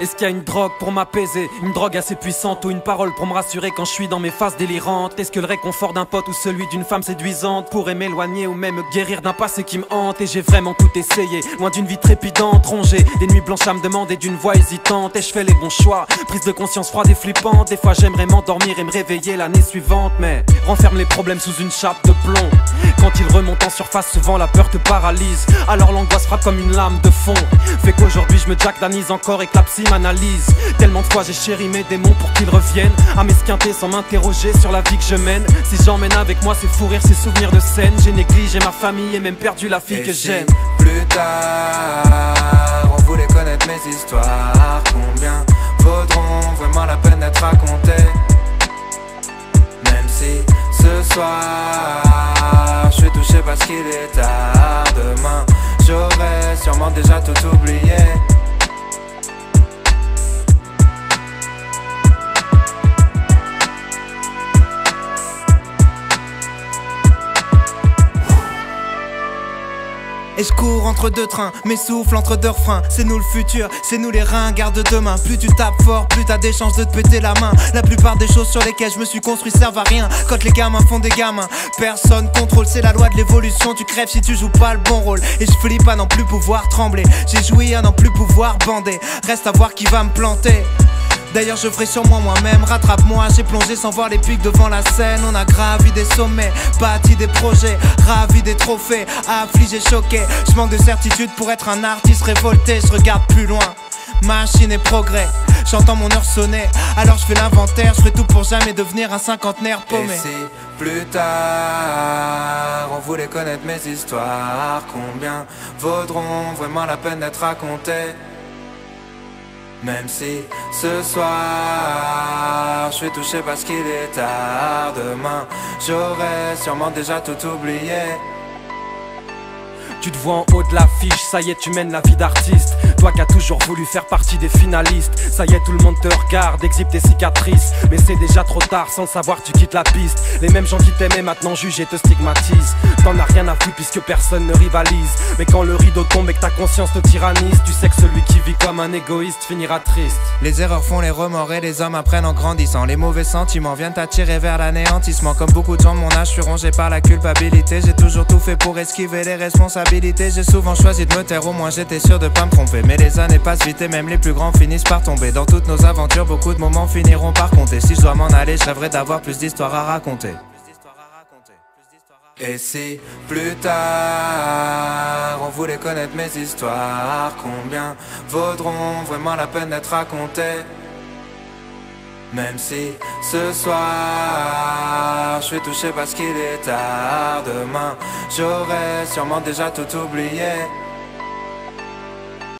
Est-ce qu'il y a une drogue pour m'apaiser, une drogue assez puissante ou une parole pour me rassurer quand je suis dans mes phases délirantes? Est-ce que le réconfort d'un pote ou celui d'une femme séduisante pourrait m'éloigner ou même me guérir d'un passé qui me hante? Et j'ai vraiment tout essayé, loin d'une vie trépidante, rongée des nuits blanches à me demander d'une voix hésitante. Et je fais les bons choix, prise de conscience froide et flippante. Des fois j'aimerais m'endormir et me réveiller l'année suivante, mais renferme les problèmes sous une chape de plomb. Quand ils remontent en surface, souvent la peur te paralyse. Alors l'angoisse frappe comme une lame de fond. Fait qu'aujourd'hui je me jackdanise encore et que la psy m'analyse. Tellement de fois j'ai chéri mes démons pour qu'ils reviennent à m'esquinter sans m'interroger sur la vie que je mène. Si j'emmène avec moi c'est fou rire, ces souvenirs de scène. J'ai négligé ma famille et même perdu la fille que j'aime. Plus tard, on voulait connaître mes histoires. Combien vaudront vraiment la peine d'être racontées? Même si ce soir je suis touché parce qu'il est tard. Demain j'aurais sûrement déjà tout oublié. Et je cours entre deux trains, mes souffles entre deux refrains. C'est nous le futur, c'est nous les ringards de demain. Plus tu tapes fort, plus t'as des chances de te péter la main. La plupart des choses sur lesquelles je me suis construit servent à rien. Quand les gamins font des gamins, personne contrôle. C'est la loi de l'évolution, tu crèves si tu joues pas le bon rôle. Et je flippe à n'en plus pouvoir trembler. J'ai joui à n'en plus pouvoir bander. Reste à voir qui va me planter. D'ailleurs je ferai sur moi-même, rattrape-moi. J'ai plongé sans voir les pics devant la scène. On a gravi des sommets, bâti des projets, ravi des trophées, affligé, choqué. Je manque de certitude pour être un artiste révolté. Je regarde plus loin, machine et progrès. J'entends mon heure sonner, alors je fais l'inventaire. Je ferai tout pour jamais devenir un cinquantenaire paumé. Et si plus tard on voulait connaître mes histoires, combien vaudront vraiment la peine d'être racontées? Même si ce soir je suis touché parce qu'il est tard. Demain j'aurais sûrement déjà tout oublié. Tu te vois en haut de l'affiche, ça y est tu mènes la vie d'artiste. Toi qui as toujours voulu faire partie des finalistes. Ça y est tout le monde te regarde, exhibe tes cicatrices. Mais c'est déjà trop tard, sans le savoir tu quittes la piste. Les mêmes gens qui t'aimaient maintenant jugent et te stigmatisent. T'en as rien à foutre puisque personne ne rivalise. Mais quand le rideau tombe et que ta conscience te tyrannise, tu sais que celui qui vit comme un égoïste finira triste. Les erreurs font les remords et les hommes apprennent en grandissant. Les mauvais sentiments viennent t'attirer vers l'anéantissement. Comme beaucoup de gens de mon âge, je suis rongé par la culpabilité. J'ai toujours tout fait pour esquiver les responsabilités. J'ai souvent choisi de me taire, au moins j'étais sûr de pas me tromper. Mais les années passent vite et même les plus grands finissent par tomber. Dans toutes nos aventures, beaucoup de moments finiront par compter. Si je dois m'en aller, je rêverais d'avoir plus d'histoires à raconter. Et si plus tard on voulait connaître mes histoires, combien vaudront vraiment la peine d'être racontées? Même si ce soir je suis touché parce qu'il est tard. Demain j'aurais sûrement déjà tout oublié.